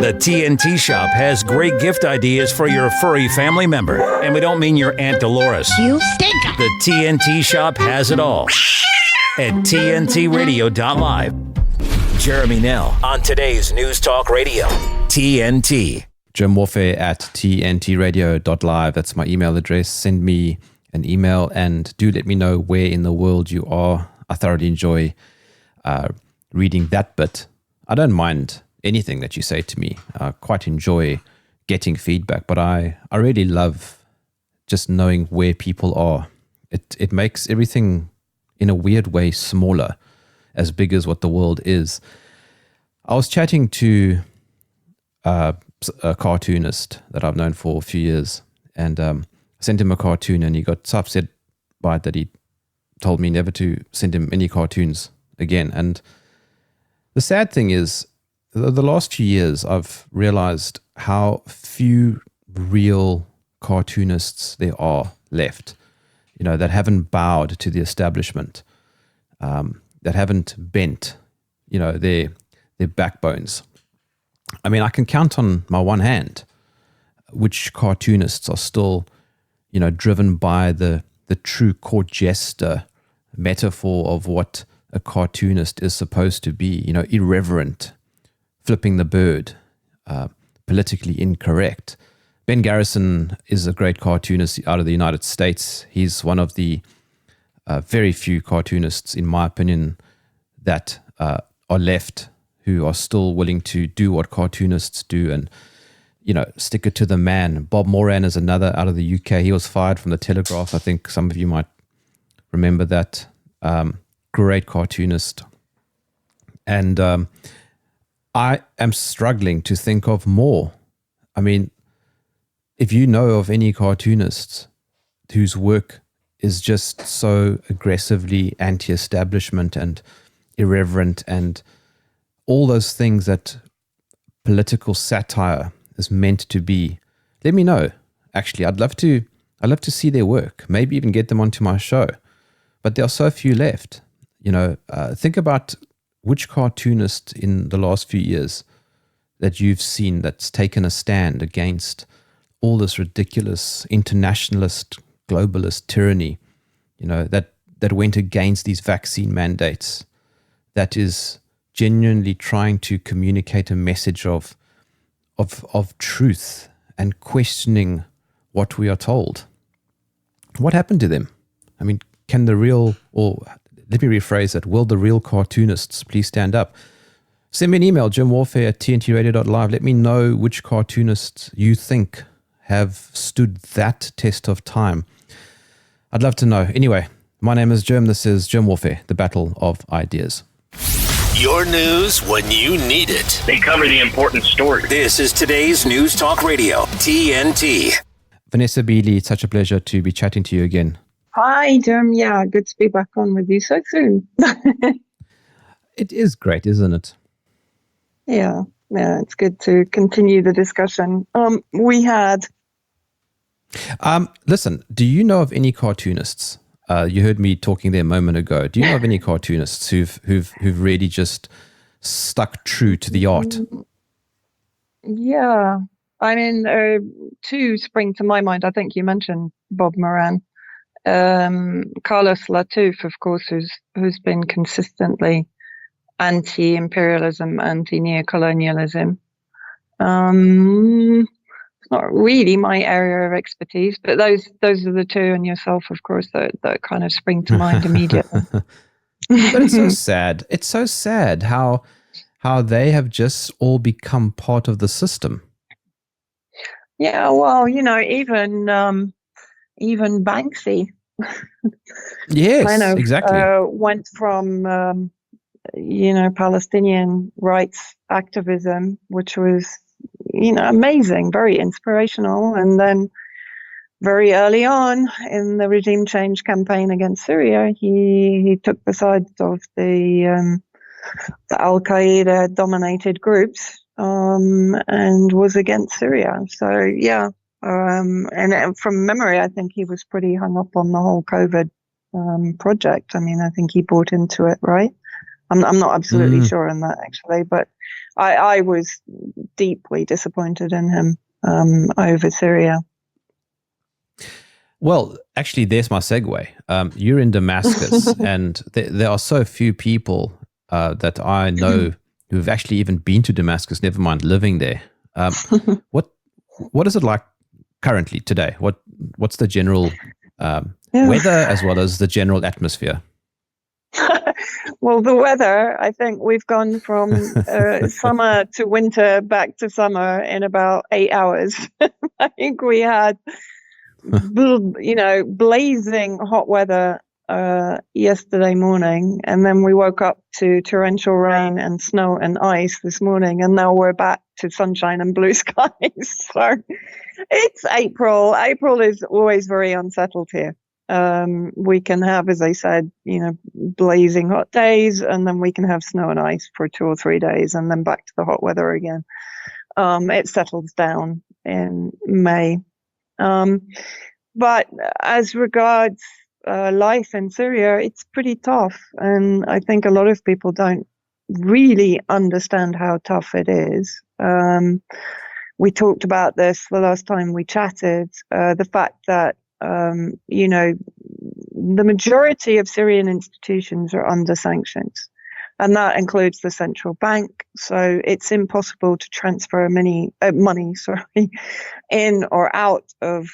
The TNT Shop has great gift ideas for your furry family member. And we don't mean your Aunt Dolores. You stink! The TNT Shop has it all at TNTRadio.live. Jeremy Nell on today's News Talk Radio, TNT. Jerm Warfare at TNTRadio.live. That's my email address. Send me an email and do let me know where in the world you are. I thoroughly enjoy reading that bit. I don't mind anything that you say to me. I quite enjoy getting feedback, but I really love just knowing where people are. It makes everything in a weird way smaller, as big as what the world is. I was chatting to a cartoonist that I've known for a few years, and I sent him a cartoon, and he got so upset by it that he told me never to send him any cartoons again. And the sad thing is, the last few years, I've realized how few real cartoonists there are left, that haven't bowed to the establishment, that haven't bent, their backbones. I mean, I can count on my one hand which cartoonists are still, driven by the true court jester metaphor of what a cartoonist is supposed to be, irreverent, flipping the bird, politically incorrect. Ben Garrison is a great cartoonist out of the United States. He's one of the very few cartoonists, in my opinion, that are left who are still willing to do what cartoonists do and, stick it to the man. Bob Moran is another out of the UK. He was fired from the Telegraph. I think some of you might remember that. Great cartoonist. And I am struggling to think of more. I mean, if you know of any cartoonists whose work is just so aggressively anti-establishment and irreverent and all those things that political satire is meant to be, let me know. Actually, I'd love to see their work, maybe even get them onto my show. But there are so few left. Think about which cartoonist in the last few years that you've seen that's taken a stand against all this ridiculous internationalist, globalist tyranny, that went against these vaccine mandates, that is genuinely trying to communicate a message of truth and questioning what we are told. What happened to them? I mean, can the real, or let me rephrase that, will the real cartoonists please stand up? Send me an email, Jerm Warfare at TNTRadio.live. Let me know which cartoonists you think have stood that test of time. I'd love to know. Anyway, my name is Jerm. This is Jerm Warfare, the battle of ideas. Your news when you need it. They cover the important stories. This is today's News Talk Radio, TNT. Vanessa Beeley, it's such a pleasure to be chatting to you again. Hi, Jerm. Yeah, good to be back on with you so soon. It is great, isn't it? Yeah, it's good to continue the discussion. Listen, do you know of any cartoonists? You heard me talking there a moment ago. Do you know of any cartoonists who've really just stuck true to the art? Yeah, I mean, two spring to my mind. I think you mentioned Bob Moran. Carlos Latouf, of course, who's been consistently anti-imperialism, anti-neocolonialism. It's not really my area of expertise, but those are the two, and yourself, of course, that kind of spring to mind immediately. But it's so sad. It's so sad how they have just all become part of the system. Yeah, well, even Banksy. Yes, kind of, exactly. Went from Palestinian rights activism, which was amazing, very inspirational, and then very early on in the regime change campaign against Syria, he took the side of the Al Qaeda dominated groups and was against Syria. So yeah. And from memory, I think he was pretty hung up on the whole COVID project. I mean, I think he bought into it, right? I'm not absolutely sure on that, actually, but I was deeply disappointed in him over Syria. Well, actually, there's my segue. You're in Damascus, and there are so few people that I know who've actually even been to Damascus, never mind living there. What is it like currently today? What's the general weather as well as the general atmosphere? Well, the weather, I think we've gone from summer to winter back to summer in about 8 hours. I think we had, blazing hot weather yesterday morning, and then we woke up to torrential rain and snow and ice this morning, and now we're back to sunshine and blue skies. So it's April. April is always very unsettled here. We can have, as I said, blazing hot days, and then we can have snow and ice for 2 or 3 days, and then back to the hot weather again. It settles down in May. But as regards life in Syria, it's pretty tough. And I think a lot of people don't really understand how tough it is. We talked about this the last time we chatted, the fact that the majority of Syrian institutions are under sanctions, and that includes the central bank. So it's impossible to transfer money, in or out of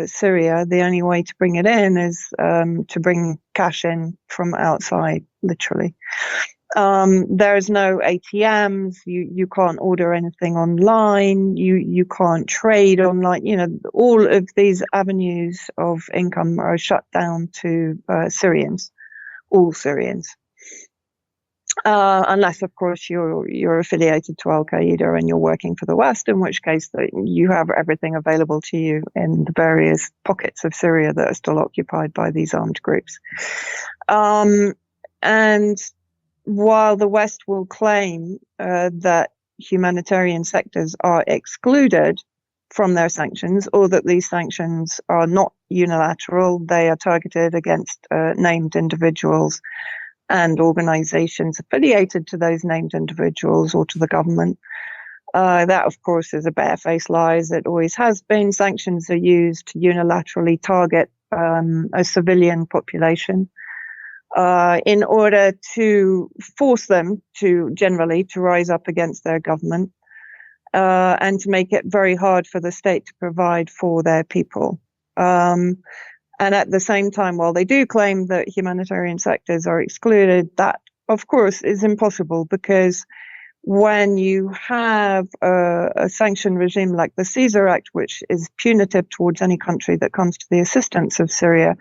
Syria. The only way to bring it in is to bring cash in from outside, literally. There's no ATMs. You can't order anything online. You can't trade online. All of these avenues of income are shut down to Syrians, all Syrians, unless of course you're affiliated to Al Qaeda and you're working for the West, in which case you have everything available to you in the various pockets of Syria that are still occupied by these armed groups, and while the West will claim that humanitarian sectors are excluded from their sanctions, or that these sanctions are not unilateral, they are targeted against named individuals and organizations affiliated to those named individuals or to the government. That, of course, is a barefaced lie, as it always has been. Sanctions are used to unilaterally target a civilian population, in order to force them to rise up against their government, and to make it very hard for the state to provide for their people. And at the same time, while they do claim that humanitarian sectors are excluded, that, of course, is impossible, because when you have a sanction regime like the Caesar Act, which is punitive towards any country that comes to the assistance of Syria,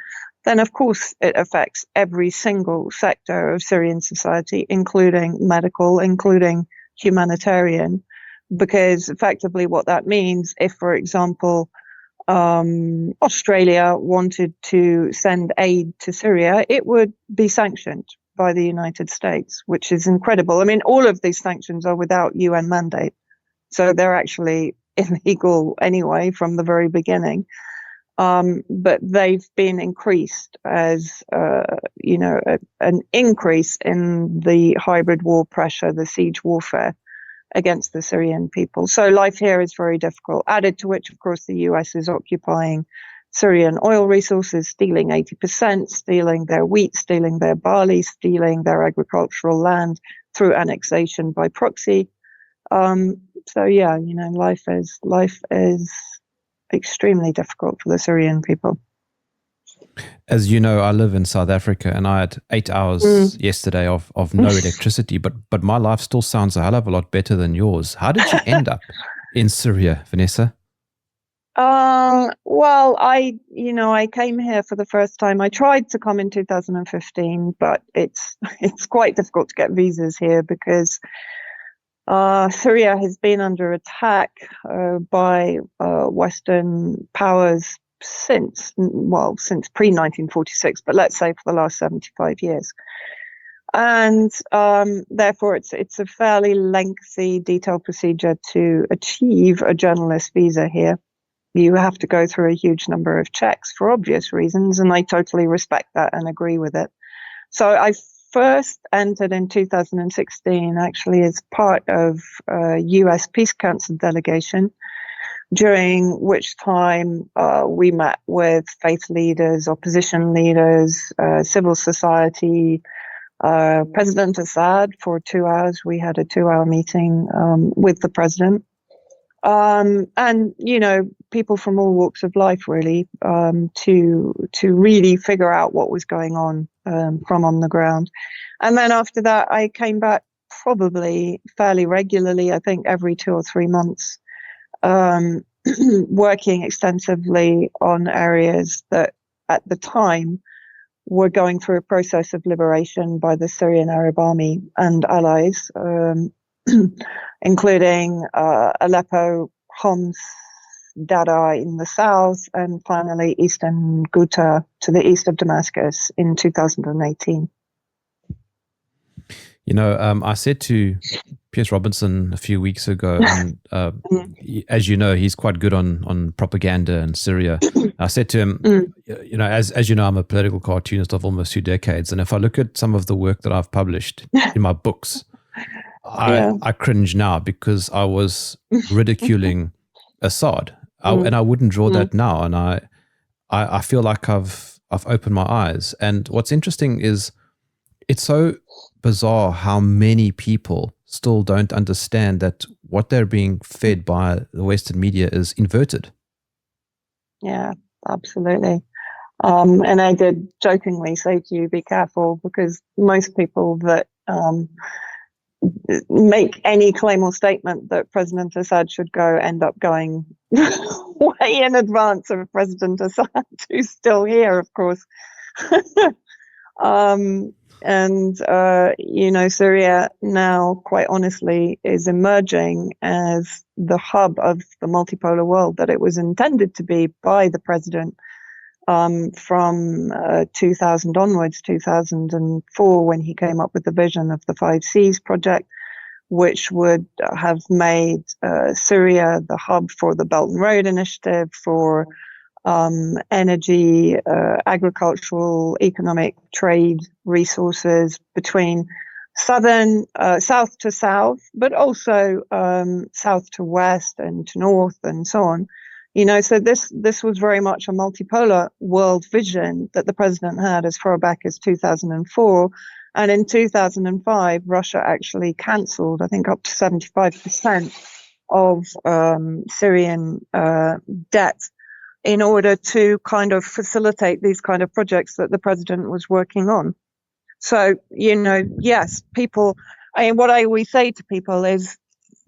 then of course it affects every single sector of Syrian society, including medical, including humanitarian, because effectively what that means, if, for example, Australia wanted to send aid to Syria, it would be sanctioned by the United States, which is incredible. I mean, all of these sanctions are without UN mandate, so they're actually illegal anyway from the very beginning. But they've been increased as, an increase in the hybrid war pressure, the siege warfare against the Syrian people. So life here is very difficult, added to which, of course, the US is occupying Syrian oil resources, stealing 80%, stealing their wheat, stealing their barley, stealing their agricultural land through annexation by proxy. Life is extremely difficult for the Syrian people. As you know, I live in South Africa, and I had 8 hours yesterday of no electricity, but my life still sounds a hell of a lot better than yours. How did you end up in Syria, Vanessa? Well, I came here for the first time. I tried to come in 2015, but it's quite difficult to get visas here, because Syria has been under attack by Western powers since pre-1946, but let's say for the last 75 years. And therefore, it's a fairly lengthy, detailed procedure to achieve a journalist visa here. You have to go through a huge number of checks for obvious reasons, and I totally respect that and agree with it. So I first entered in 2016, actually, as part of a US Peace Council delegation, during which time we met with faith leaders, opposition leaders, civil society, President Assad for 2 hours. We had a 2-hour meeting with the president. And, you know, people from all walks of life, really, to really figure out what was going on from on the ground. And then after that, I came back probably fairly regularly, I think every 2 or 3 months, working extensively on areas that at the time were going through a process of liberation by the Syrian Arab Army and allies, including Aleppo, Homs, Dada in the south, and finally eastern Ghouta to the east of Damascus in 2018. You know, I said to Piers Robinson a few weeks ago, and as you know, he's quite good on propaganda in Syria. I said to him, you know, as you know, I'm a political cartoonist of almost 2 decades, and if I look at some of the work that I've published in my books, I cringe now because I was ridiculing Assad, and I wouldn't draw that now. And I feel like I've opened my eyes. And what's interesting is it's so bizarre how many people still don't understand that what they're being fed by the Western media is inverted. Yeah, absolutely. And I did jokingly say to you, be careful, because most people that make any claim or statement that President Assad should go end up going way in advance of President Assad, who's still here, of course. And, you know, Syria now, quite honestly, is emerging as the hub of the multipolar world that it was intended to be by the president from 2000 onwards, 2004, when he came up with the vision of the 5 Cs project, which would have made Syria the hub for the Belt and Road Initiative, for energy, agricultural, economic, trade resources between south to south, but also south to west and to north and so on. You know, so this was very much a multipolar world vision that the president had as far back as 2004. And in 2005, Russia actually cancelled, I think, up to 75% of Syrian debt in order to kind of facilitate these kind of projects that the president was working on. So, you know, yes, people, what I always say to people is,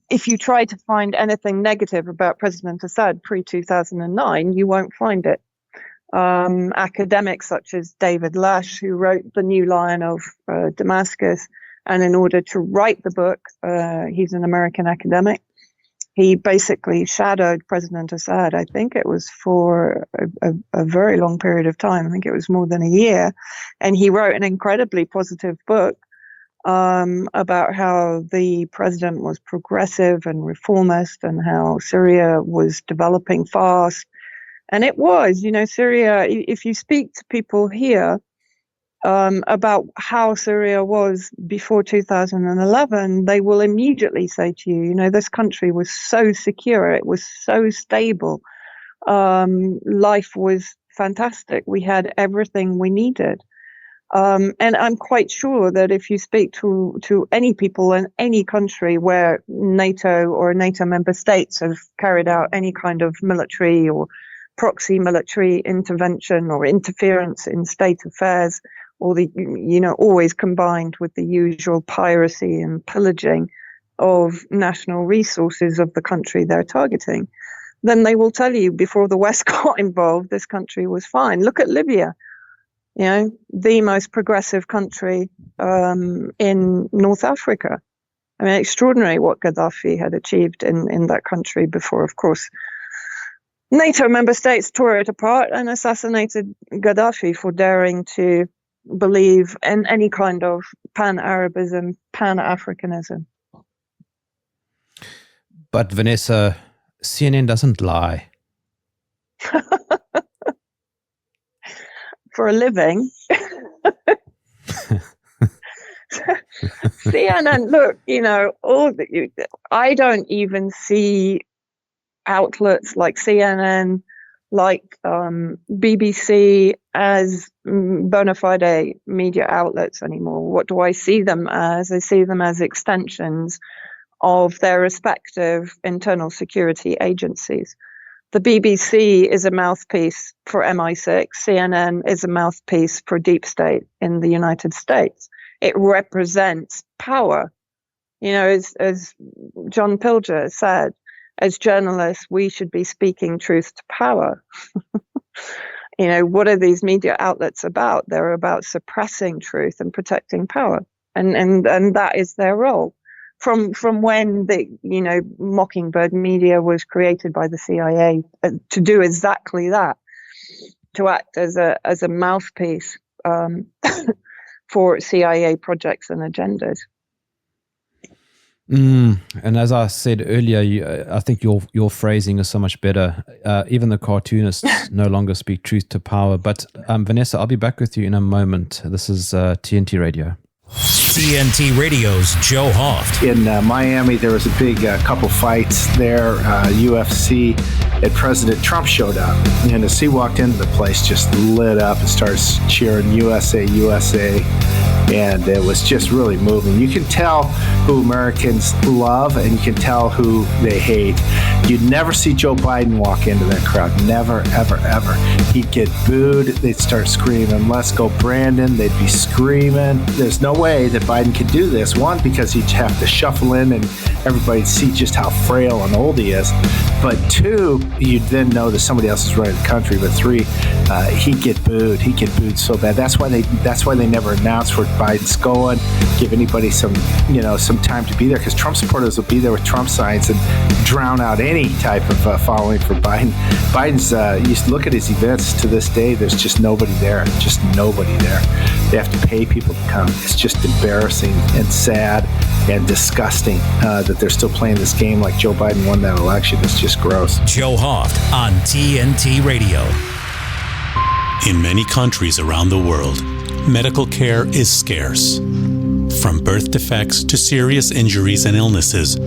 if you try to find anything negative about President Assad pre-2009, you won't find it. Academics such as David Lash, who wrote The New Lion of Damascus, and in order to write the book, he's an American academic, he basically shadowed President Assad. I think it was for a very long period of time. I think it was more than a year. And he wrote an incredibly positive book about how the president was progressive and reformist and how Syria was developing fast. And it was, you know, Syria, if you speak to people here about how Syria was before 2011, they will immediately say to you, you know, this country was so secure, it was so stable, life was fantastic, we had everything we needed. And I'm quite sure that if you speak to any people in any country where NATO or NATO member states have carried out any kind of military or proxy military intervention or interference in state affairs, or the, you know, always combined with the usual piracy and pillaging of national resources of the country they're targeting, then they will tell you before the West got involved, this country was fine. Look at Libya, you know, the most progressive country in North Africa. I mean, extraordinary what Gaddafi had achieved in that country before, of course. NATO member states tore it apart and assassinated Gaddafi for daring to believe in any kind of pan-Arabism, pan-Africanism. But Vanessa, CNN doesn't lie. For a living. CNN, look, I don't even see outlets like CNN, like BBC as bona fide media outlets anymore. What do I see them as? I see them as extensions of their respective internal security agencies. The BBC is a mouthpiece for MI6. CNN is a mouthpiece for deep state in the United States. It represents power. As John Pilger said, as journalists, we should be speaking truth to power. What are these media outlets about? They're about suppressing truth and protecting power. And that is their role. From when the Mockingbird media was created by the CIA to do exactly that, to act as a mouthpiece for CIA projects and agendas. And as I said earlier, I think your phrasing is so much better. Even the cartoonists no longer speak truth to power. But Vanessa, I'll be back with you in a moment. This is TNT Radio. TNT Radio's Joe Hoft. In Miami, there was a big couple fights there, UFC, and President Trump showed up. And as he walked into the place, just lit up and starts cheering USA, USA. And it was just really moving. You can tell who Americans love and you can tell who they hate. You'd never see Joe Biden walk into that crowd. Never, ever, ever. He'd get booed. They'd start screaming, "Let's go, Brandon." They'd be screaming. There's no way that Biden could do this. One, because he'd have to shuffle in and everybody'd see just how frail and old he is. But two, you'd then know that somebody else is running the country. But three, he'd get booed. He'd get booed so bad. That's why they never announced where Biden's going. Give anybody some time to be there, because Trump supporters will be there with Trump signs and drown out any type of following for Biden. Biden's, you look at his events to this day, there's just nobody there. Just nobody there. They have to pay people to come. It's just embarrassing and sad and disgusting that they're still playing this game like Joe Biden won that election. It's just gross. Joe Hoft on TNT Radio. In many countries around the world, medical care is scarce. From birth defects to serious injuries and illnesses,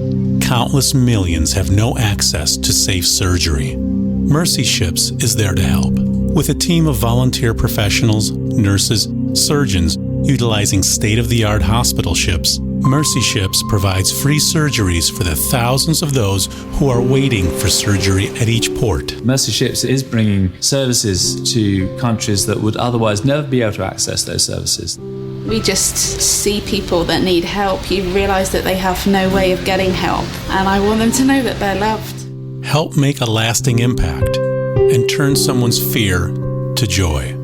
countless millions have no access to safe surgery. Mercy Ships is there to help. With a team of volunteer professionals, nurses, surgeons, utilizing state-of-the-art hospital ships, Mercy Ships provides free surgeries for the thousands of those who are waiting for surgery at each port. Mercy Ships is bringing services to countries that would otherwise never be able to access those services. We just see people that need help. You realise that they have no way of getting help, and I want them to know that they're loved. Help make a lasting impact and turn someone's fear to joy.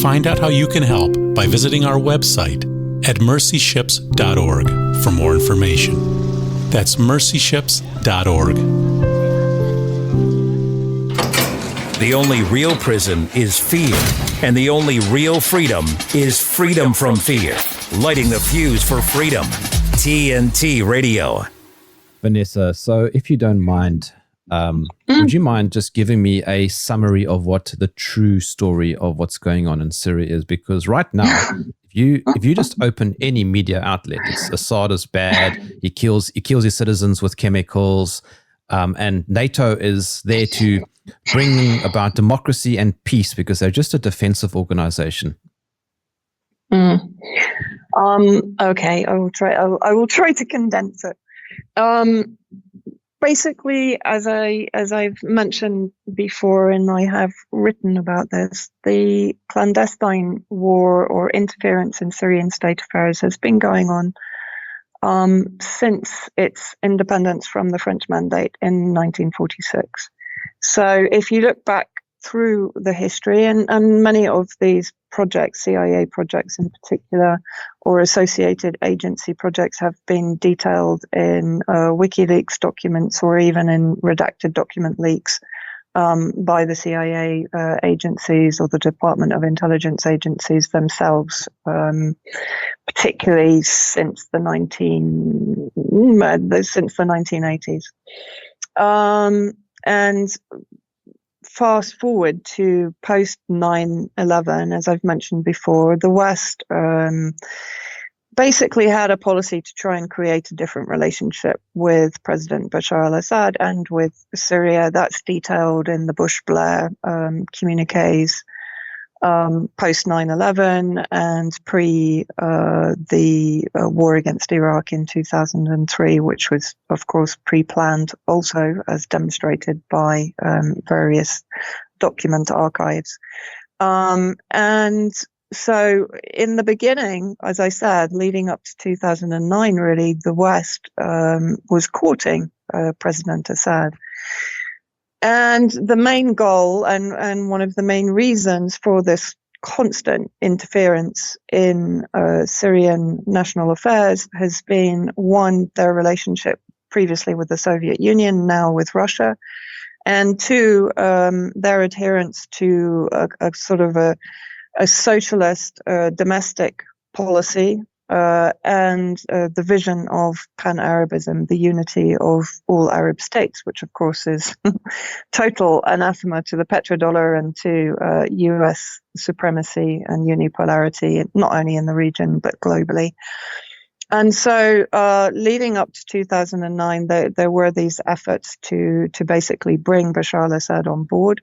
Find out how you can help by visiting our website at mercyships.org for more information. That's mercyships.org. The only real prison is fear, and the only real freedom is freedom from fear. Lighting the fuse for freedom. TNT Radio. Vanessa, so if you don't mind, would you mind just giving me a summary of what the true story of what's going on in Syria is? Because right now, if you just open any media outlet, it's Assad is bad. He kills his citizens with chemicals, and NATO is there to bring about democracy and peace because they're just a defensive organization. Okay, I will try to condense it. Basically, as I've mentioned before, and I have written about this, the clandestine war or interference in Syrian state affairs has been going on since its independence from the French Mandate in 1946. So if you look back through the history, and many of these projects, CIA projects in particular, or associated agency projects have been detailed in WikiLeaks documents or even in redacted document leaks by the CIA agencies or the Department of Intelligence agencies themselves, particularly since the 1980s. And fast forward to post 9/11, as I've mentioned before, the West basically had a policy to try and create a different relationship with President Bashar al-Assad and with Syria. That's detailed in the Bush-Blair communiques post 9/11 and pre the war against Iraq in 2003, which was, of course, pre-planned also, as demonstrated by various document archives. And so in the beginning, as I said, leading up to 2009, really, the West was courting President Assad. And the main goal and one of the main reasons for this constant interference in Syrian national affairs has been, one, their relationship previously with the Soviet Union, now with Russia, and two, their adherence to a sort of a socialist domestic policy and the vision of pan-Arabism, the unity of all Arab states, which of course is total anathema to the petrodollar and to US supremacy and unipolarity, not only in the region but globally. And so leading up to 2009, there were these efforts to basically bring Bashar al-Assad on board.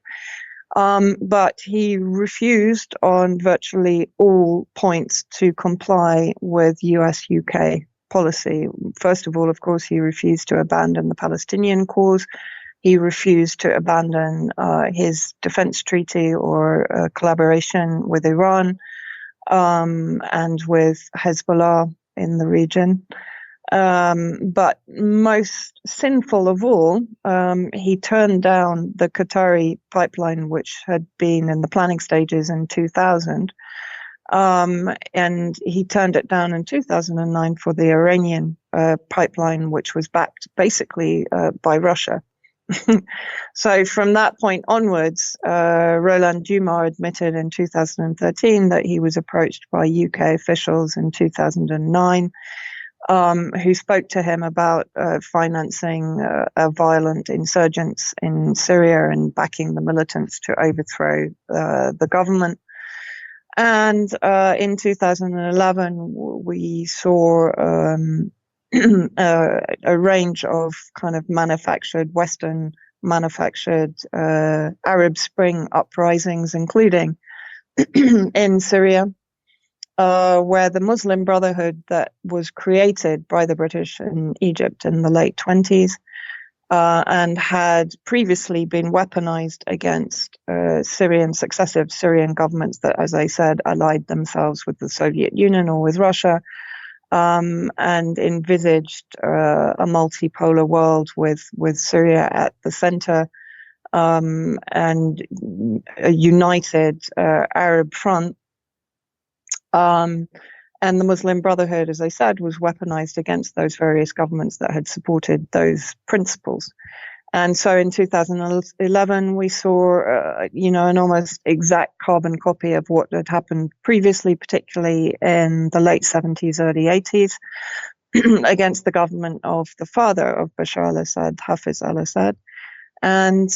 But he refused on virtually all points to comply with US-UK policy. First of all, of course, he refused to abandon the Palestinian cause. He refused to abandon his defense treaty or collaboration with Iran and with Hezbollah in the region. But most sinful of all, he turned down the Qatari pipeline, which had been in the planning stages in 2000. And he turned it down in 2009 for the Iranian pipeline, which was backed basically by Russia. So from that point onwards, Roland Dumas admitted in 2013 that he was approached by UK officials in 2009 who spoke to him about financing violent insurgents in Syria and backing the militants to overthrow the government. And in 2011, we saw a range of kind of Western manufactured Arab Spring uprisings, including in Syria, where the Muslim Brotherhood that was created by the British in Egypt in the late 20s and had previously been weaponized against successive Syrian governments that, as I said, allied themselves with the Soviet Union or with Russia, and envisaged a multipolar world with Syria at the center, and a united Arab front. And the Muslim Brotherhood, as I said, was weaponized against those various governments that had supported those principles. And so in 2011, we saw, an almost exact carbon copy of what had happened previously, particularly in the late 70s, early 80s, against the government of the father of Bashar al-Assad, Hafiz al-Assad. And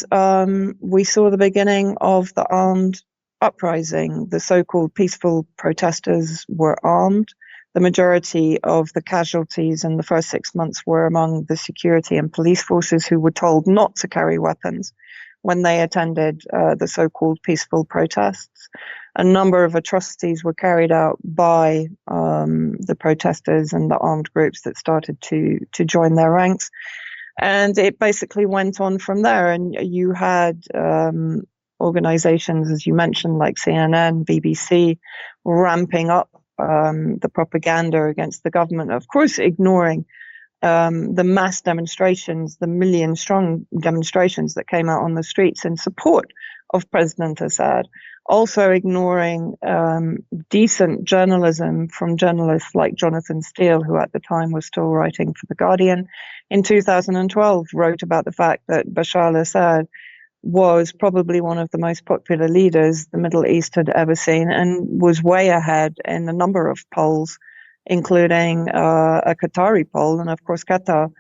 we saw the beginning of the armed uprising. The so-called peaceful protesters were armed. The majority of the casualties in the first 6 months were among the security and police forces who were told not to carry weapons when they attended the so-called peaceful protests. A number of atrocities were carried out by the protesters and the armed groups that started to join their ranks. And it basically went on from there. And you had organizations, as you mentioned, like CNN, BBC, ramping up the propaganda against the government, of course, ignoring the mass demonstrations, the million-strong demonstrations that came out on the streets in support of President Assad, also ignoring decent journalism from journalists like Jonathan Steele, who at the time was still writing for The Guardian. In 2012, wrote about the fact that Bashar al-Assad was probably one of the most popular leaders the Middle East had ever seen and was way ahead in a number of polls, including a Qatari poll. And of course, Qatar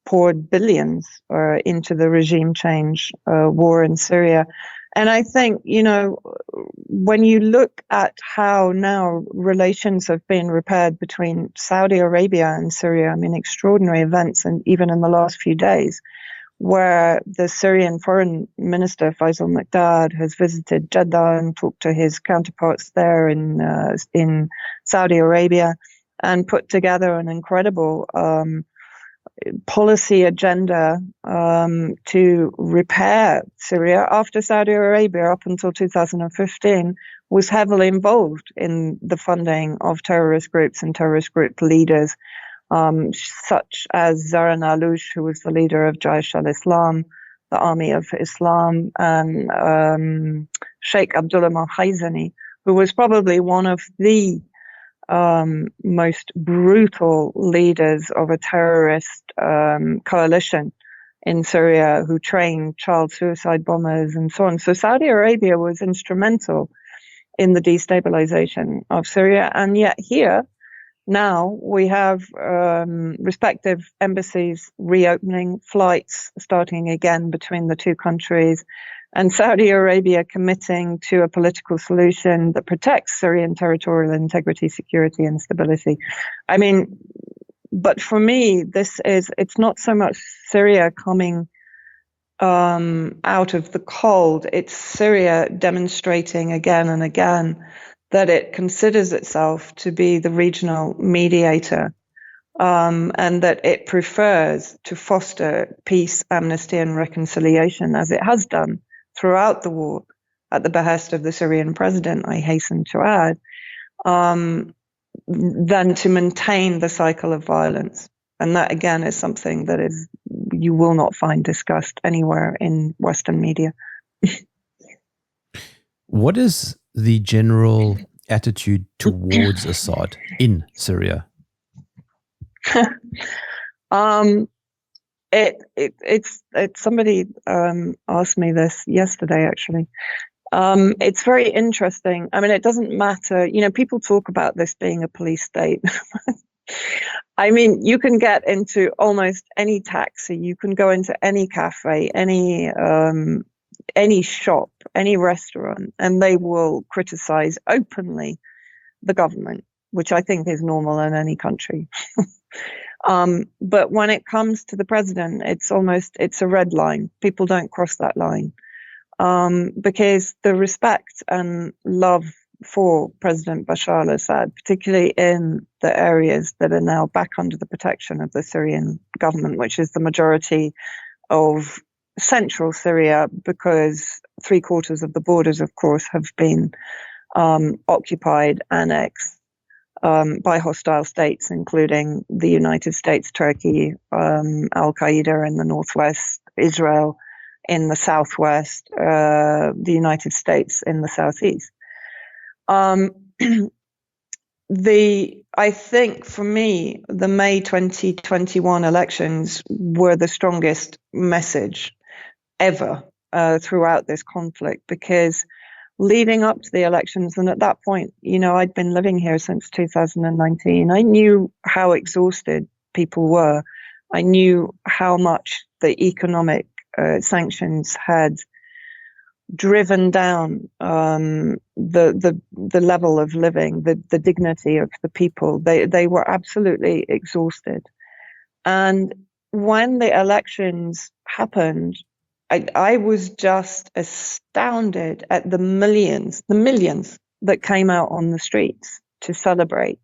poured billions into the regime change war in Syria. And I think, when you look at how now relations have been repaired between Saudi Arabia and Syria, I mean, extraordinary events, and even in the last few days, where the Syrian foreign minister, Faisal Maqdad, has visited Jeddah and talked to his counterparts there in Saudi Arabia and put together an incredible policy agenda to repair Syria after Saudi Arabia, up until 2015, was heavily involved in the funding of terrorist groups and terrorist group leaders, such as Zaran Aloush, who was the leader of Jaish al-Islam, the Army of Islam, and Sheikh Abdullah Malhaizani, who was probably one of the most brutal leaders of a terrorist coalition in Syria, who trained child suicide bombers and so on. So Saudi Arabia was instrumental in the destabilization of Syria. And yet here, now we have respective embassies reopening, flights starting again between the two countries, and Saudi Arabia committing to a political solution that protects Syrian territorial integrity, security, and stability. I mean, but for me, it's not so much Syria coming out of the cold. It's Syria demonstrating again and again that it considers itself to be the regional mediator, and that it prefers to foster peace, amnesty, and reconciliation, as it has done throughout the war, at the behest of the Syrian president, I hasten to add, than to maintain the cycle of violence. And that, again, is something that you will not find discussed anywhere in Western media. What is the general attitude towards Assad in Syria? It's somebody asked me this yesterday, actually. It's very interesting. I mean, it doesn't matter. People talk about this being a police state. I mean, you can get into almost any taxi, you can go into any cafe, any shop, any restaurant, and they will criticize openly the government, which I think is normal in any country. But when it comes to the president, it's a red line. People don't cross that line, because the respect and love for President Bashar al-Assad, particularly in the areas that are now back under the protection of the Syrian government, which is the majority of central Syria, because 3/4 of the borders, of course, have been occupied, annexed by hostile states, including the United States, Turkey, Al-Qaeda in the northwest, Israel in the southwest, the United States in the southeast. I think for me, the May 2021 elections were the strongest message ever throughout this conflict, because leading up to the elections, and at that point, I'd been living here since 2019. I knew how exhausted people were. I knew how much the economic sanctions had driven down the level of living, the dignity of the people. They were absolutely exhausted. And when the elections happened, I was just astounded at the millions that came out on the streets to celebrate.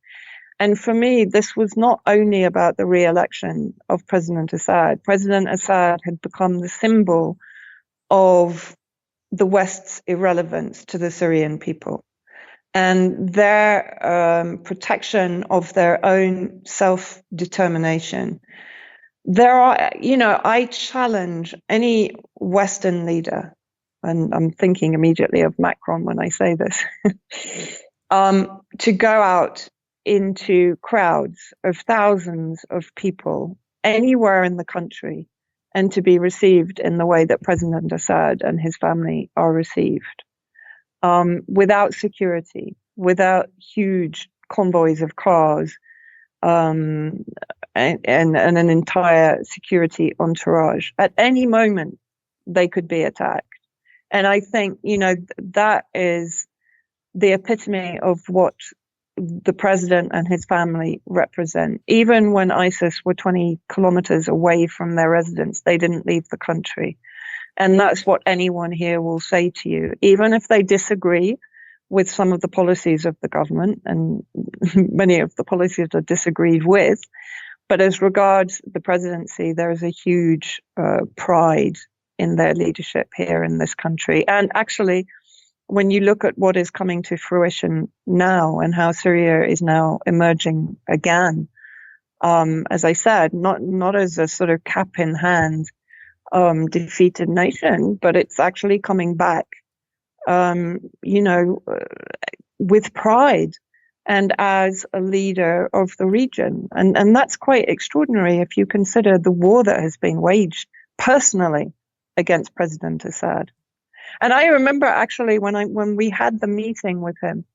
And for me, this was not only about the re-election of President Assad. President Assad had become the symbol of the West's irrelevance to the Syrian people and their protection of their own self-determination. I challenge any Western leader, and I'm thinking immediately of Macron when I say this, to go out into crowds of thousands of people anywhere in the country and to be received in the way that President Assad and his family are received, without security, without huge convoys of cars, and an entire security entourage. At any moment, they could be attacked. And I think, that is the epitome of what the president and his family represent. Even when ISIS were 20 kilometers away from their residence, they didn't leave the country. And that's what anyone here will say to you, even if they disagree with some of the policies of the government, and many of the policies are disagreed with. But as regards the presidency, there is a huge pride in their leadership here in this country. And actually, when you look at what is coming to fruition now and how Syria is now emerging again, as I said, not as a sort of cap in hand defeated nation, but it's actually coming back, with pride and as a leader of the region. And that's quite extraordinary if you consider the war that has been waged personally against President Assad. And I remember actually when we had the meeting with him,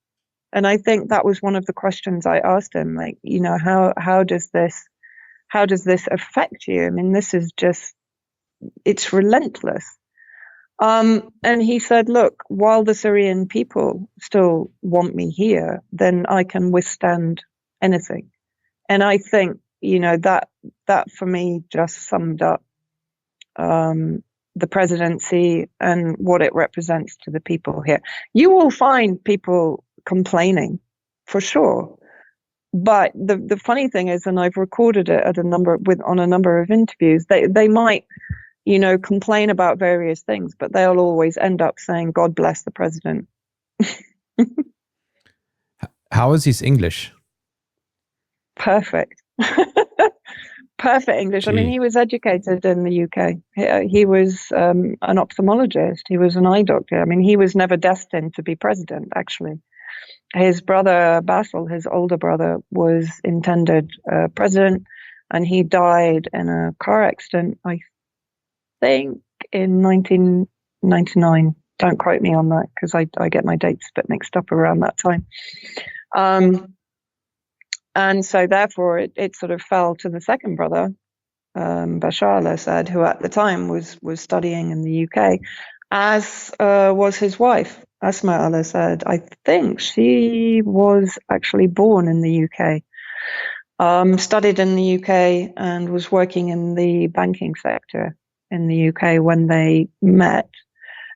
and I think that was one of the questions I asked him, like, how does this affect you? I mean, this is just, it's relentless. And he said, look, while the Syrian people still want me here, then I can withstand anything. And I think, that for me just summed up the presidency and what it represents to the people here. You will find people complaining, for sure. But the funny thing is, and I've recorded it on a number of interviews, they might, complain about various things, but they'll always end up saying, God bless the president. How is his English? Perfect. Perfect English. Gee. I mean, he was educated in the UK. He was an ophthalmologist. He was an eye doctor. I mean, he was never destined to be president, actually. His brother, Basil, his older brother, was intended president, and he died in a car accident, I think, in 1999. Don't quote me on that, because I get my dates a bit mixed up around that time. And so therefore it sort of fell to the second brother, Bashar al-Assad, who at the time was studying in the UK, as was his wife, Asma al-Assad. I think she was actually born in the UK, studied in the UK, and was working in the banking sector in the UK when they met.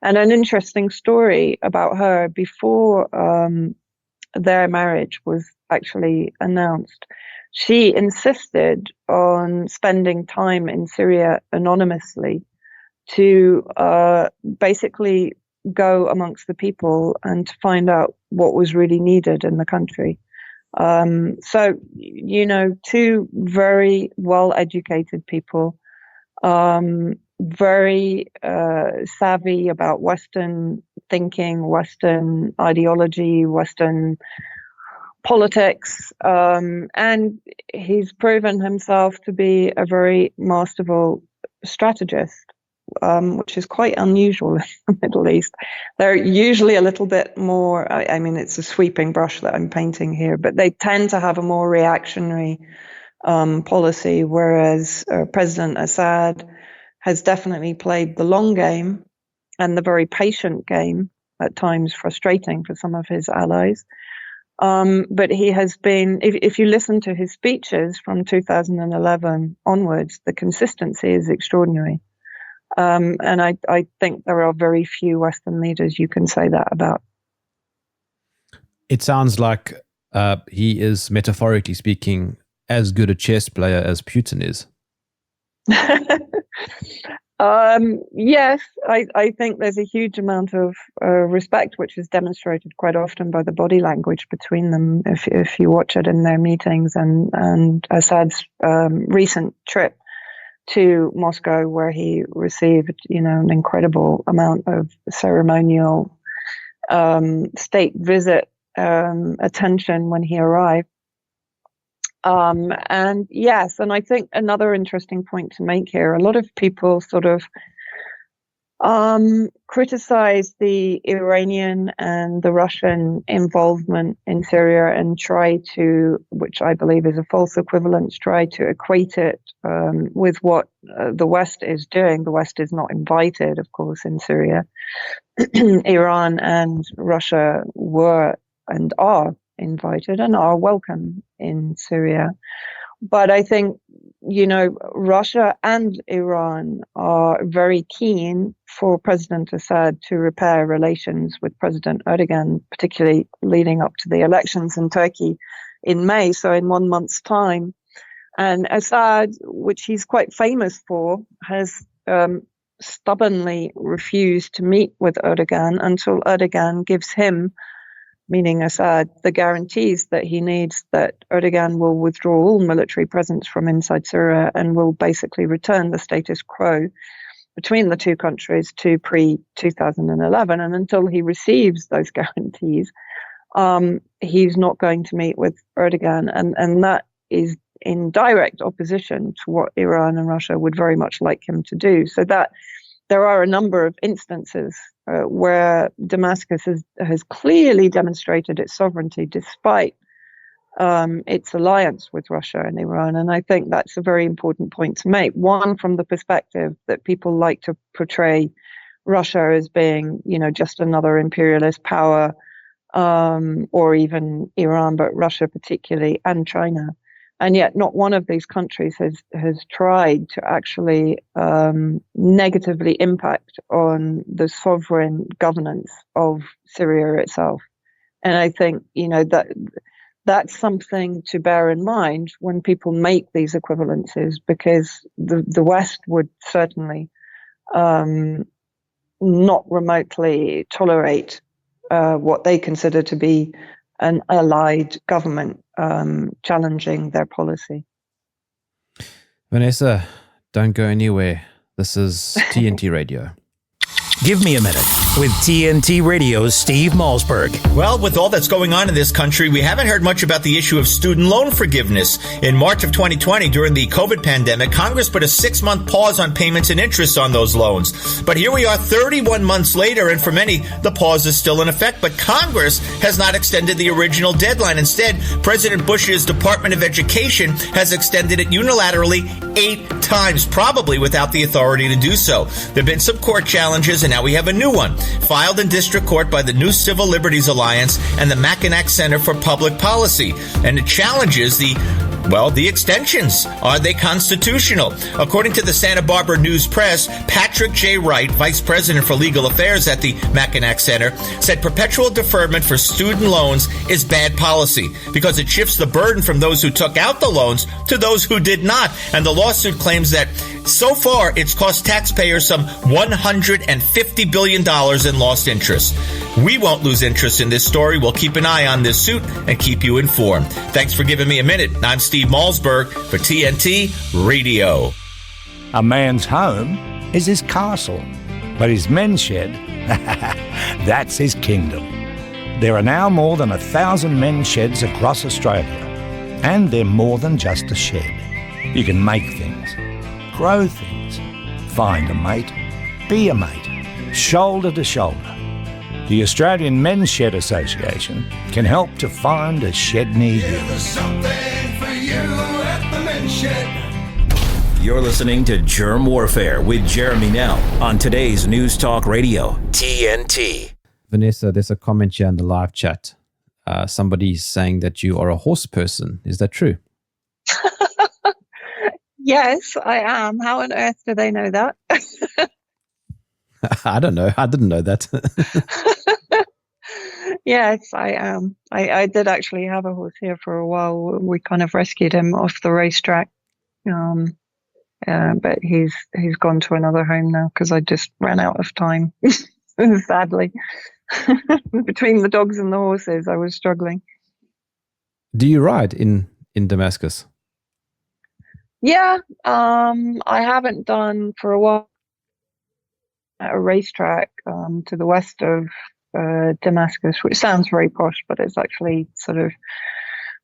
And an interesting story about her before their marriage was actually announced. She insisted on spending time in Syria anonymously to basically go amongst the people and to find out what was really needed in the country. So, two very well-educated people, very savvy about Western thinking, Western ideology, Western politics, and he's proven himself to be a very masterful strategist, which is quite unusual in the Middle East. They're usually a little bit more, I mean, it's a sweeping brush that I'm painting here, but they tend to have a more reactionary policy, whereas President Assad has definitely played the long game and the very patient game, at times frustrating for some of his allies. But he has been, if you listen to his speeches from 2011 onwards, the consistency is extraordinary. And I think there are very few Western leaders you can say that about. It sounds like he is, metaphorically speaking, as good a chess player as Putin is. Yes, I think there's a huge amount of respect, which is demonstrated quite often by the body language between them. If you watch it in their meetings, and Assad's recent trip to Moscow, where he received, an incredible amount of ceremonial state visit attention when he arrived. And yes, and I think another interesting point to make here, a lot of people sort of criticize the Iranian and the Russian involvement in Syria and try to, which I believe is a false equivalence, try to equate it with what the West is doing. The West is not invited, of course, in Syria. Iran and Russia were and are invited and are welcome in Syria. But I think, Russia and Iran are very keen for President Assad to repair relations with President Erdogan, particularly leading up to the elections in Turkey in May, so in 1 month's time. And Assad, which he's quite famous for, has stubbornly refused to meet with Erdogan until Erdogan gives him, meaning Assad, the guarantees that he needs that Erdogan will withdraw all military presence from inside Syria and will basically return the status quo between the two countries to pre-2011. And until he receives those guarantees, he's not going to meet with Erdogan. And that is in direct opposition to what Iran and Russia would very much like him to do. So that there are a number of instances where Damascus has clearly demonstrated its sovereignty despite its alliance with Russia and Iran. And I think that's a very important point to make. One, from the perspective that people like to portray Russia as being, just another imperialist power, or even Iran, but Russia particularly, and China. And yet not one of these countries has tried to actually negatively impact on the sovereign governance of Syria itself. And I think, that's something to bear in mind when people make these equivalences, because the West would certainly not remotely tolerate what they consider to be an allied government challenging their policy. Vanessa, don't go anywhere. This is TNT Radio. Give me a minute with TNT Radio's Steve Malzberg. Well, with all that's going on in this country, we haven't heard much about the issue of student loan forgiveness. In March of 2020, during the COVID pandemic, Congress put a 6-month pause on payments and interest on those loans. But here we are 31 months later, and for many, the pause is still in effect. But Congress has not extended the original deadline. Instead, President Bush's Department of Education has extended it unilaterally 8 times, probably without the authority to do so. There have been some court challenges, and now we have a new one, filed in district court by the New Civil Liberties Alliance and the Mackinac Center for Public Policy. And it challenges the extensions. Are they constitutional? According to the Santa Barbara News Press, Patrick J. Wright, Vice President for Legal Affairs at the Mackinac Center, said perpetual deferment for student loans is bad policy because it shifts the burden from those who took out the loans to those who did not. And the lawsuit claims that so far it's cost taxpayers some $150 billion in lost interest. We won't lose interest in this story. We'll keep an eye on this suit and keep you informed. Thanks for giving me a minute. I'm Steve Malzberg for TNT Radio. A man's home is his castle, but his men's shed, that's his kingdom. There are now more than 1,000 men's sheds across Australia, and they're more than just a shed. You can make things, grow things, find a mate, be a mate, shoulder to shoulder. The Australian Men's Shed Association can help to find a shed near you. There's something for you at the Men's Shed. You're listening to Jerm Warfare with Jeremy Nell on today's News Talk Radio, TNT. Vanessa, there's a comment here in the live chat. Somebody's saying that you are a horse person. Is that true? Yes, I am. How on earth do they know that? I don't know. I didn't know that. Yes, I am. I did actually have a horse here for a while. We kind of rescued him off the racetrack. But he's gone to another home now because I just ran out of time, sadly. Between the dogs and the horses, I was struggling. Do you ride in Damascus? Yeah, I haven't done for a while at a racetrack to the west of Damascus, which sounds very posh, but it's actually sort of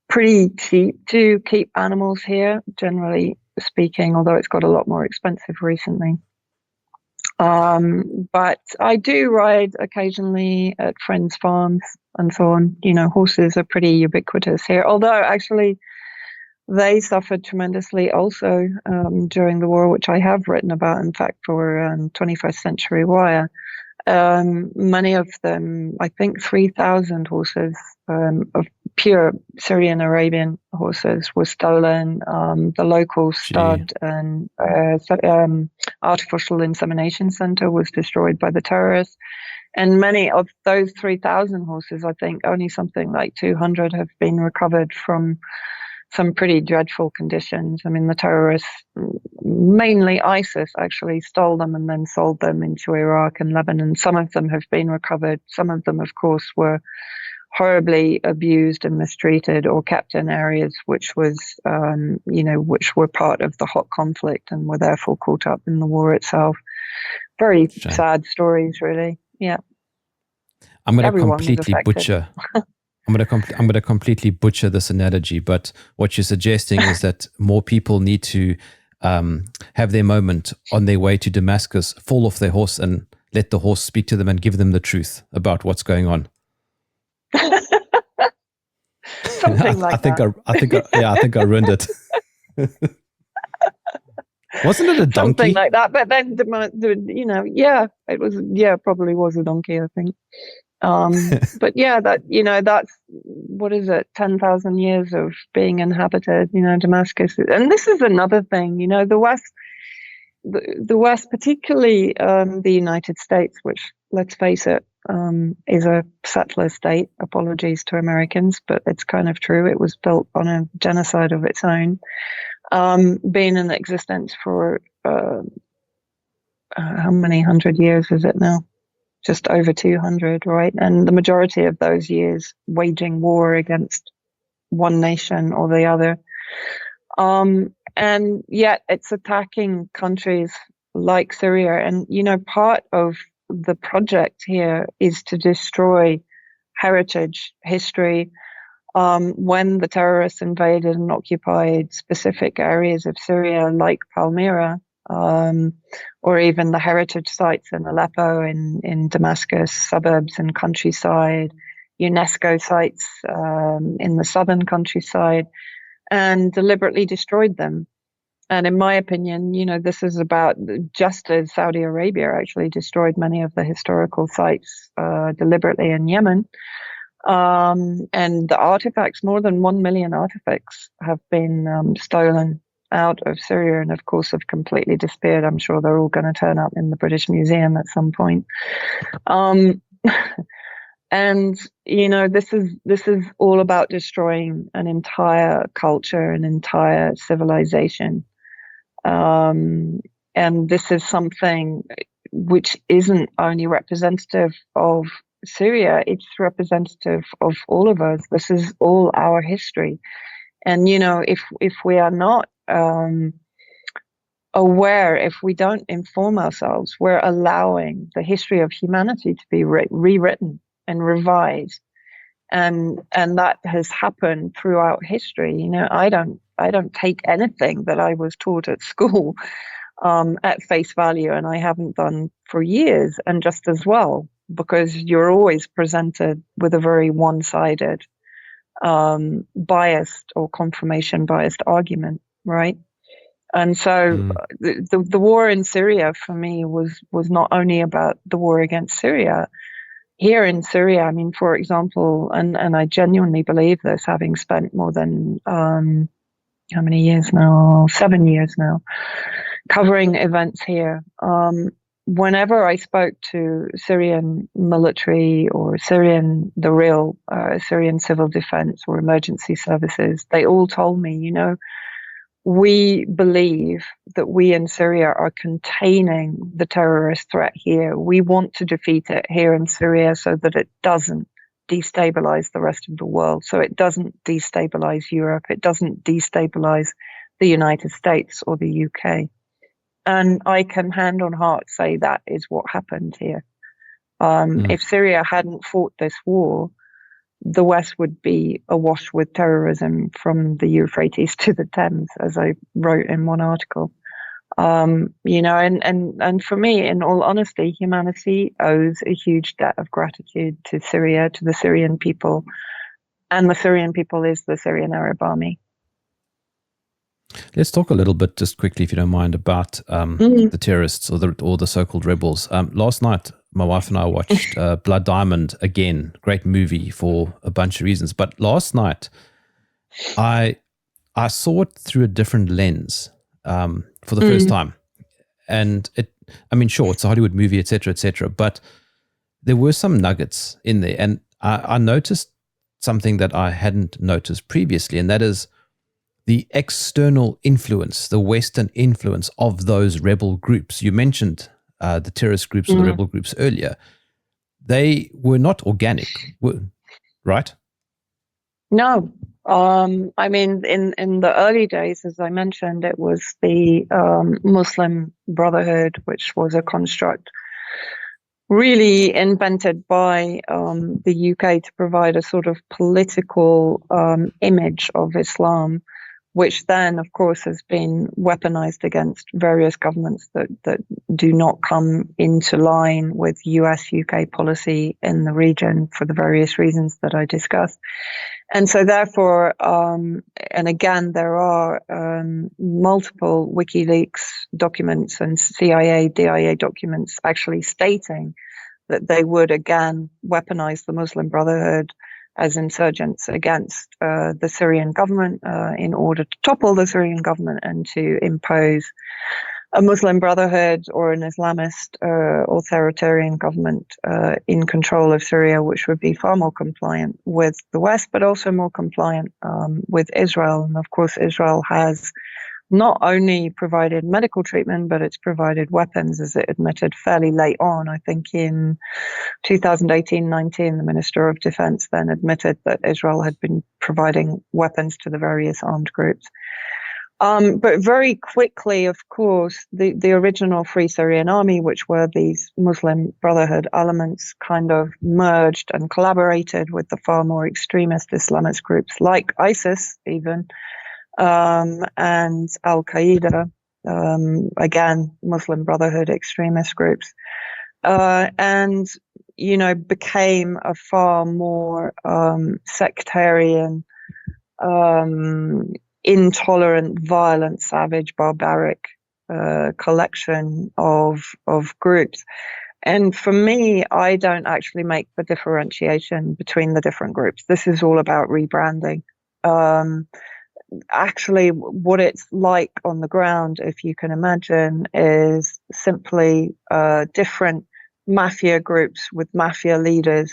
pretty cheap to keep animals here, generally speaking, although it's got a lot more expensive recently. But I do ride occasionally at friends' farms and so on. Horses are pretty ubiquitous here, although actually they suffered tremendously also during the war, which I have written about, in fact, for 21st Century Wire. Many of them, I think 3,000 horses of pure Syrian Arabian horses were stolen. The local stud and artificial insemination center was destroyed by the terrorists. And many of those 3,000 horses, I think only something like 200 have been recovered from some pretty dreadful conditions. I mean, the terrorists, mainly ISIS, actually stole them and then sold them into Iraq and Lebanon. Some of them have been recovered. Some of them, of course, were horribly abused and mistreated or kept in areas which was, which were part of the hot conflict and were therefore caught up in the war itself. Very sad stories, really. Yeah. I'm going to completely butcher. I'm going to completely butcher this analogy, but what you're suggesting is that more people need to have their moment on their way to Damascus, fall off their horse, and let the horse speak to them and give them the truth about what's going on. Something like that. I think I ruined it. Wasn't it a donkey? Something like that. But then, it was. Yeah, probably was a donkey, I think. But yeah, that's what is it? 10,000 years of being inhabited. Damascus, and this is another thing. The West, particularly the United States, which, let's face it, is a settler state. Apologies to Americans, but it's kind of true. It was built on a genocide of its own. Been in existence for how many hundred years is it now? Just over 200, right? And the majority of those years waging war against one nation or the other. And yet it's attacking countries like Syria. And, part of the project here is to destroy heritage, history. When the terrorists invaded and occupied specific areas of Syria like Palmyra, or even the heritage sites in Aleppo, in Damascus, suburbs and countryside, UNESCO sites in the southern countryside, and deliberately destroyed them. And in my opinion, this is about, just as Saudi Arabia actually destroyed many of the historical sites deliberately in Yemen. And the artifacts, more than 1 million artifacts have been stolen out of Syria and of course have completely disappeared. I'm sure they're all going to turn up in the British Museum at some point. And this is all about destroying an entire culture, an entire civilization. And this is something which isn't only representative of Syria, it's representative of all of us. This is all our history. And, if we are not aware, if we don't inform ourselves, we're allowing the history of humanity to be rewritten and revised. And that has happened throughout history. I don't take anything that I was taught at school at face value, and I haven't done for years, and just as well, because you're always presented with a very one-sided, biased or confirmation biased argument, right? And so the war in Syria for me was not only about the war against Syria. Here in Syria, I mean, for example, and I genuinely believe this, having spent more than how many years now? 7 years now, covering events here. Whenever I spoke to Syrian military or the real Syrian civil defense or emergency services, they all told me, we believe that we in Syria are containing the terrorist threat here. We want to defeat it here in Syria so that it doesn't destabilize the rest of the world, so it doesn't destabilize Europe, it doesn't destabilize the United States or the UK. And I can hand on heart say that is what happened here. If Syria hadn't fought this war, the West would be awash with terrorism from the Euphrates to the Thames, as I wrote in one article. And for me, in all honesty, humanity owes a huge debt of gratitude to Syria, to the Syrian people, and the Syrian people is the Syrian Arab Army. Let's talk a little bit, just quickly, if you don't mind, about the terrorists or the so-called rebels. Last night, my wife and I watched Blood Diamond again. Great movie for a bunch of reasons. But last night, I saw it through a different lens for the first time. And sure, it's a Hollywood movie, etc., but there were some nuggets in there. And I noticed something that I hadn't noticed previously, and that is the external influence, the Western influence of those rebel groups. You mentioned the terrorist groups or the rebel groups earlier. They were not organic, right? No. In the early days, as I mentioned, it was the Muslim Brotherhood, which was a construct really invented by the UK to provide a sort of political image of Islam, which then, of course, has been weaponized against various governments that do not come into line with US-UK policy in the region for the various reasons that I discussed. And so therefore, and again, there are multiple WikiLeaks documents and CIA, DIA documents actually stating that they would again weaponize the Muslim Brotherhood as insurgents against the Syrian government in order to topple the Syrian government and to impose a Muslim Brotherhood or an Islamist authoritarian government in control of Syria, which would be far more compliant with the West, but also more compliant with Israel. And of course, Israel has not only provided medical treatment, but it's provided weapons, as it admitted fairly late on. I think in 2018-19, the Minister of Defense then admitted that Israel had been providing weapons to the various armed groups. But very quickly, of course, the original Free Syrian Army, which were these Muslim Brotherhood elements, kind of merged and collaborated with the far more extremist Islamist groups like ISIS even, and Al-Qaeda, again, Muslim Brotherhood extremist groups, and, became a far more sectarian, intolerant, violent, savage, barbaric collection of groups. And for me, I don't actually make the differentiation between the different groups. This is all about rebranding. Actually, what it's like on the ground, if you can imagine, is simply different mafia groups with mafia leaders.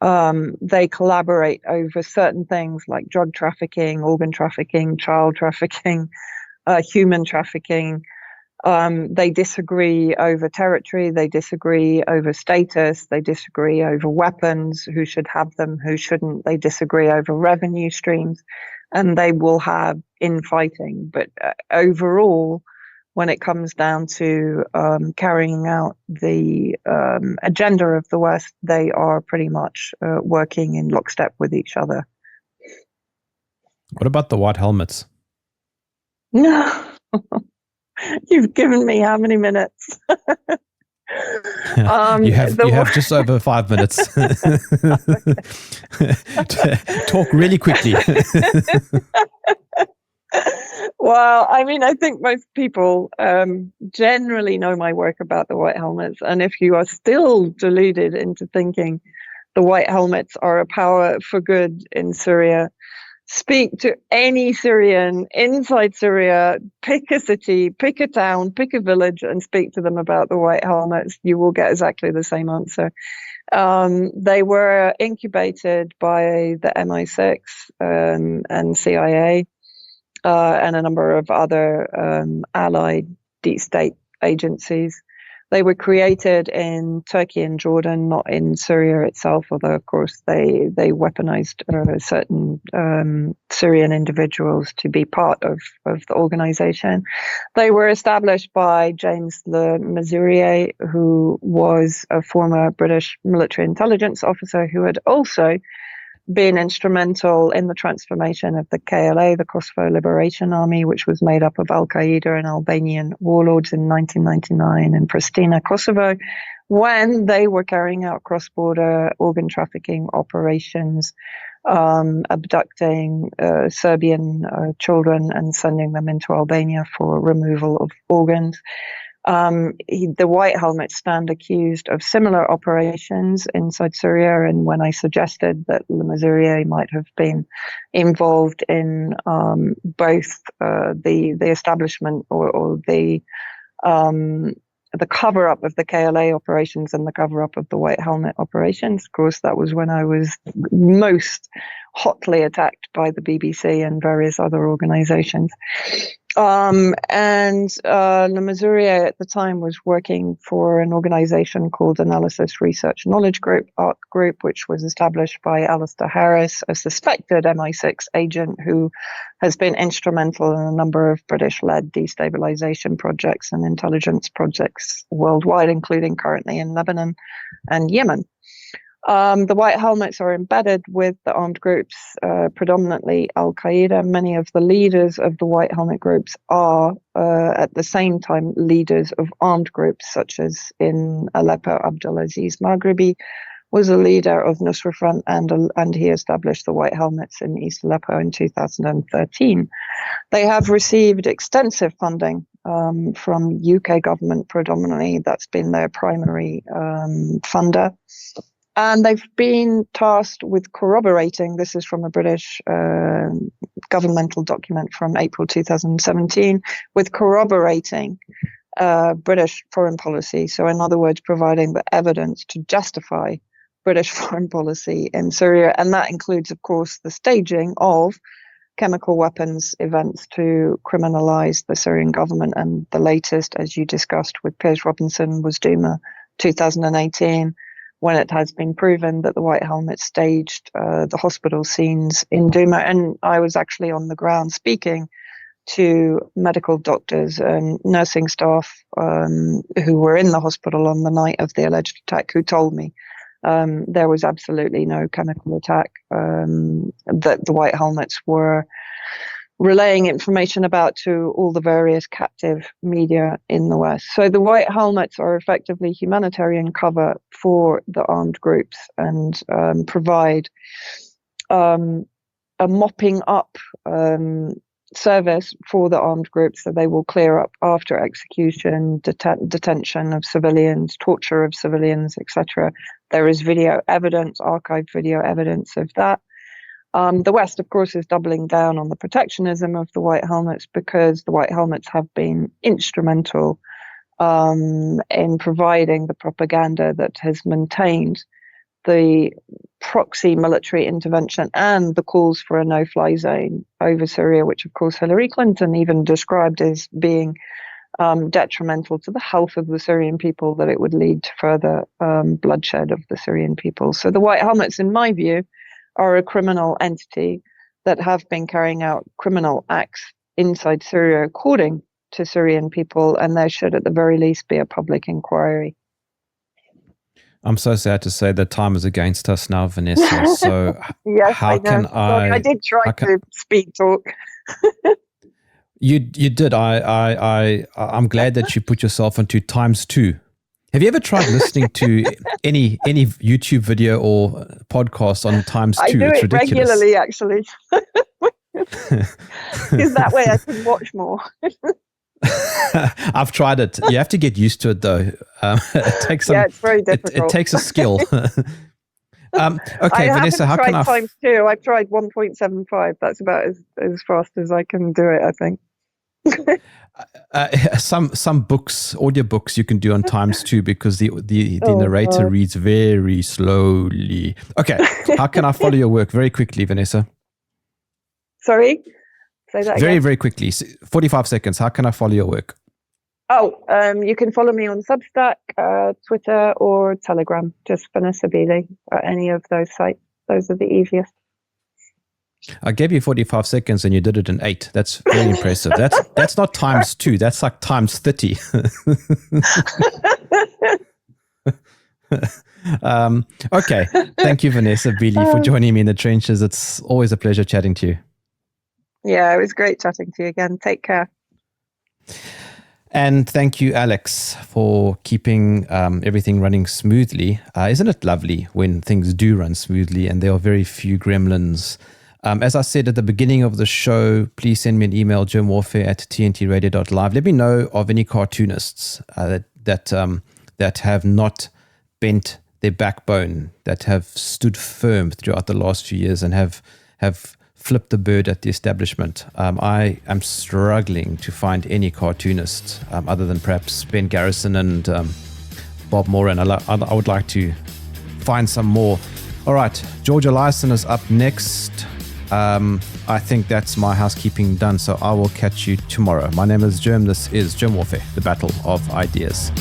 They collaborate over certain things like drug trafficking, organ trafficking, child trafficking, human trafficking. They disagree over territory. They disagree over status. They disagree over weapons, who should have them, who shouldn't. They disagree over revenue streams, and they will have infighting. But overall, when it comes down to carrying out the agenda of the West, they are pretty much working in lockstep with each other. What about the white helmets? No. You've given me how many minutes? You have just over 5 minutes. Talk really quickly. Well, I think most people generally know my work about the white helmets. And if you are still deluded into thinking the white helmets are a power for good in Syria, speak to any Syrian inside Syria, pick a city, pick a town, pick a village, and speak to them about the white helmets. You will get exactly the same answer. They were incubated by the MI6 and CIA and a number of other allied deep state agencies. They were created in Turkey and Jordan, not in Syria itself, although, of course, they weaponized certain Syrian individuals to be part of the organization. They were established by James Le Mesurier, who was a former British military intelligence officer who had also been instrumental in the transformation of the KLA, the Kosovo Liberation Army, which was made up of Al-Qaeda and Albanian warlords in 1999 in Pristina, Kosovo, when they were carrying out cross-border organ trafficking operations, abducting Serbian children and sending them into Albania for removal of organs. The White Helmets stand accused of similar operations inside Syria, and when I suggested that Le Mesurier might have been involved in both the establishment or the cover-up of the KLA operations and the cover-up of the White Helmet operations, of course, that was when I was most hotly attacked by the BBC and various other organizations. Le Mesurier at the time was working for an organization called Analysis Research Knowledge Group, ARC Group, which was established by Alistair Harris, a suspected MI6 agent who has been instrumental in a number of British-led destabilization projects and intelligence projects worldwide, including currently in Lebanon and Yemen. The White Helmets are embedded with the armed groups, predominantly Al-Qaeda. Many of the leaders of the White Helmet groups are, at the same time, leaders of armed groups, such as in Aleppo, Abdulaziz Maghribi was a leader of Nusra Front, and he established the White Helmets in East Aleppo in 2013. They have received extensive funding from UK government predominantly. That's been their primary funder. And they've been tasked with corroborating, this is from a British governmental document from April 2017, with corroborating British foreign policy. So in other words, providing the evidence to justify British foreign policy in Syria. And that includes, of course, the staging of chemical weapons events to criminalize the Syrian government. And the latest, as you discussed with Piers Robinson, was Duma 2018, when it has been proven that the White Helmets staged the hospital scenes in Duma. And I was actually on the ground speaking to medical doctors and nursing staff who were in the hospital on the night of the alleged attack, who told me there was absolutely no chemical attack, that the White Helmets were relaying information about to all the various captive media in the West. So the White Helmets are effectively humanitarian cover for the armed groups and provide a mopping up service for the armed groups that they will clear up after execution, detention of civilians, torture of civilians, etc. There is video evidence, archived video evidence of that. The West, of course, is doubling down on the protectionism of the White Helmets because the White Helmets have been instrumental in providing the propaganda that has maintained the proxy military intervention and the calls for a no-fly zone over Syria, which, of course, Hillary Clinton even described as being detrimental to the health of the Syrian people, that it would lead to further bloodshed of the Syrian people. So the White Helmets, in my view, are a criminal entity that have been carrying out criminal acts inside Syria according to Syrian people, and there should at the very least be a public inquiry. I'm so sad to say that time is against us now, Vanessa. So yes, how can I did try to speed talk. You did. I'm glad that you put yourself into ×2. Have you ever tried listening to any YouTube video or podcast on ×2? I do it's it ridiculous. regularly, actually. Because that way I can watch more. I've tried it. You have to get used to it, though. It takes some. Yeah, it's very difficult. It takes a skill. Okay, Vanessa, how can I? I've tried ×2. I've tried 1.75. That's about as fast as I can do it, I think. Some books, audiobooks, you can do on ×2 because the narrator reads very slowly. Okay, how can I follow your work very quickly, Vanessa? Sorry, say that again. Very quickly. 45 seconds. How can I follow your work? You can follow me on Substack, Twitter, or Telegram. Just Vanessa Beeley at any of those sites. Those are the easiest. I gave you 45 seconds and you did it in 8. That's very impressive. That's not ×2. That's like ×30. Okay. Thank you, Vanessa Beeley, for joining me in the trenches. It's always a pleasure chatting to you. Yeah, it was great chatting to you again. Take care. And thank you, Alex, for keeping everything running smoothly. Isn't it lovely when things do run smoothly and there are very few gremlins? As I said at the beginning of the show, please send me an email, jermwarfare@tntradio.live. Let me know of any cartoonists that have not bent their backbone, that have stood firm throughout the last few years and have flipped the bird at the establishment. I am struggling to find any cartoonists other than perhaps Ben Garrison and Bob Moran. I would like to find some more. All right, Georgia Lyson is up next. I think that's my housekeeping done, so I will catch you tomorrow. My name is Jerm. This is Jerm Warfare, the Battle of Ideas.